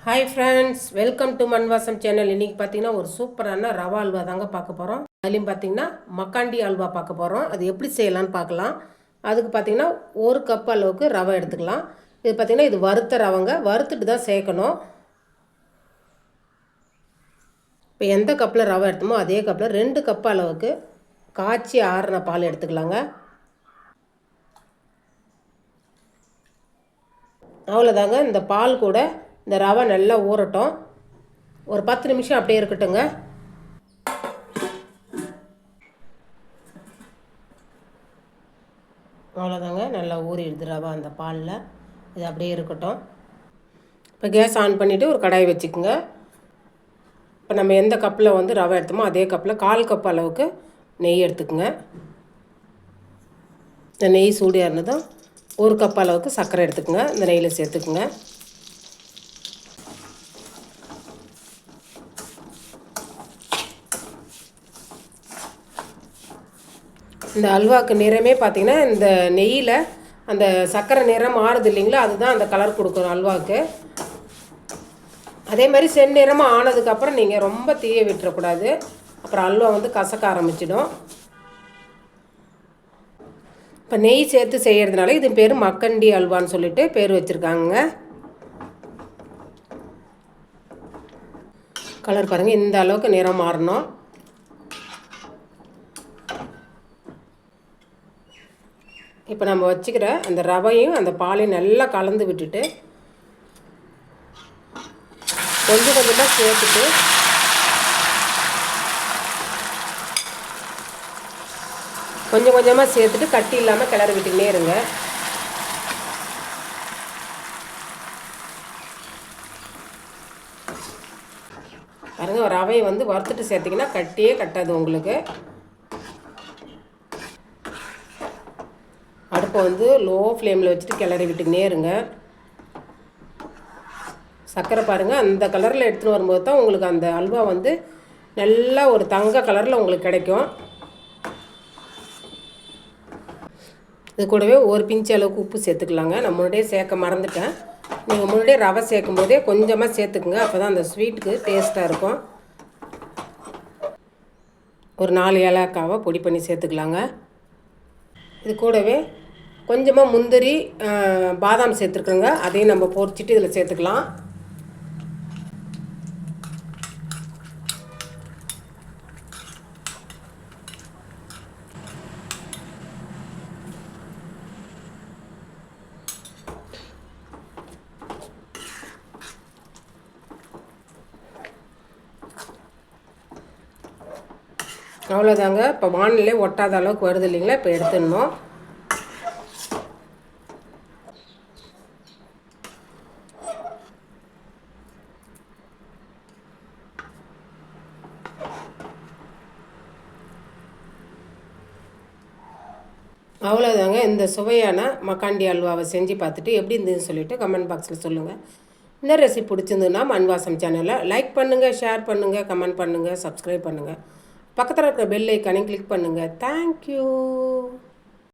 Hi friends, welcome to மண்வாசம் channel. இன்றைக்கி பார்த்தீங்கன்னா ஒரு சூப்பரான ரவா அல்வா தாங்க பார்க்க போகிறோம். அதுலேயும் பார்த்தீங்கன்னா மக்காண்டி அல்வா பார்க்க போகிறோம். அது எப்படி செய்யலான்னு பார்க்கலாம். அதுக்கு பார்த்தீங்கன்னா 1 கப் அளவுக்கு ரவை எடுத்துக்கலாம். இது பார்த்திங்கன்னா இது வறுத்த ரவைங்க, வறுத்துட்டு தான் சேர்க்கணும். இப்போ எந்த கப்பில் ரவை எடுத்தோமோ அதே கப்பில் 2 கப் அளவுக்கு காய்ச்சி ஆறின பால் எடுத்துக்கலாங்க. அவ்வளோதாங்க. இந்த பால் கூட இந்த ரவை நல்லா ஊறட்டும். ஒரு 10 நிமிஷம் அப்படியே இருக்கட்டுங்க. அவ்வளோதாங்க, நல்லா ஊறிடுது ரவை அந்த பாலில். இது அப்படியே இருக்கட்டும். இப்போ கேஸ் ஆன் பண்ணிவிட்டு ஒரு கடாய் வச்சுக்கோங்க. இப்போ நம்ம எந்த கப்பில் வந்து ரவை எடுத்தோமோ அதே கப்பில் 1/4 கப் அளவுக்கு நெய் எடுத்துக்கோங்க. இந்த நெய் சூடு ஏறினதும் 1 கப் அளவுக்கு சர்க்கரை எடுத்துக்கோங்க. இந்த நெய்யில் சேர்த்துக்குங்க. இந்த அல்வாவுக்கு நிறமே பார்த்திங்கன்னா இந்த நெய்யில் அந்த சர்க்கரை நிறம் மாறுது இல்லைங்களா, அதுதான் அந்த கலர் கொடுக்கும் அல்வாவுக்கு. அதே மாதிரி செந்நிறமாக ஆனதுக்கப்புறம் நீங்கள் ரொம்ப தீய விட்டுறக்கூடாது, அப்புறம் அல்வா வந்து கசக்க ஆரம்பிச்சிடும். இப்போ நெய் சேர்த்து செய்கிறதுனால இது பேர் மக்கண்டி அல்வான்னு சொல்லிட்டு பேர் வச்சுருக்காங்க. கலர் பாருங்கள், இந்த அளவுக்கு நிறம் மாறணும். இப்போ நம்ம வச்சுக்கிற அந்த ரவையும் அந்த பாலையும் நல்லா கலந்து விட்டுட்டு கொஞ்சம் கொஞ்சமாக சேர்த்துட்டு கொஞ்சம் கொஞ்சமாக சேர்த்துட்டு கட்டி இல்லாமல் கிளறி விட்டுக்கினே இருங்க. பாருங்க, ரவையை வந்து வறுத்துட்டு சேர்த்திங்கன்னா கட்டியே கட்டாது உங்களுக்கு. அடுப்பை வந்து லோ ஃப்ளேமில் வச்சுட்டு கிளறி விட்டுக்கினே இருங்க. சர்க்கரை பாருங்கள், அந்த கலரில் எடுத்துகிட்டு வரும்போது தான் உங்களுக்கு அந்த அல்வா வந்து நல்லா ஒரு தங்க கலரில் உங்களுக்கு கிடைக்கும். இது கூடவே ஒரு பிஞ்சு அளவுக்கு உப்பு சேர்த்துக்கலாங்க. நான் முன்னாடியே சேர்க்க மறந்துட்டேன். நீங்கள் முன்னாடியே ரவை சேர்க்கும் போதே கொஞ்சமாக சேர்த்துக்குங்க, அப்போ தான் அந்த ஸ்வீட்டுக்கு டேஸ்ட்டாக இருக்கும். ஒரு 4 ஏலக்காவை பொடி பண்ணி சேர்த்துக்கலாங்க. இது கூடவே கொஞ்சமாக முந்திரி, பாதாம் சேர்த்துருக்குங்க. அதையும் நம்ம பொரிச்சிட்டு இதில் சேர்த்துக்கலாம். அவ்வளோதாங்க. இப்போ வானிலே ஒட்டாத அளவுக்கு வருது இல்லைங்களா, இப்போ எடுத்துடணும். அவ்வளோதாங்க. இந்த சுவையான மக்காண்டி அல்வாவை செஞ்சு பார்த்துட்டு எப்படி இருந்ததுன்னு சொல்லிவிட்டு கமெண்ட் பாக்ஸில் சொல்லுங்கள். இந்த ரெசிபி பிடிச்சிருந்ததுன்னா மண்வாசம் சேனலை லைக் பண்ணுங்கள், ஷேர் பண்ணுங்கள், கமெண்ட் பண்ணுங்கள், சப்ஸ்கிரைப் பண்ணுங்கள். பக்கத்தில் இருக்கிற பெல் ஐக்கானையும் கிளிக் பண்ணுங்கள். தேங்க்யூ.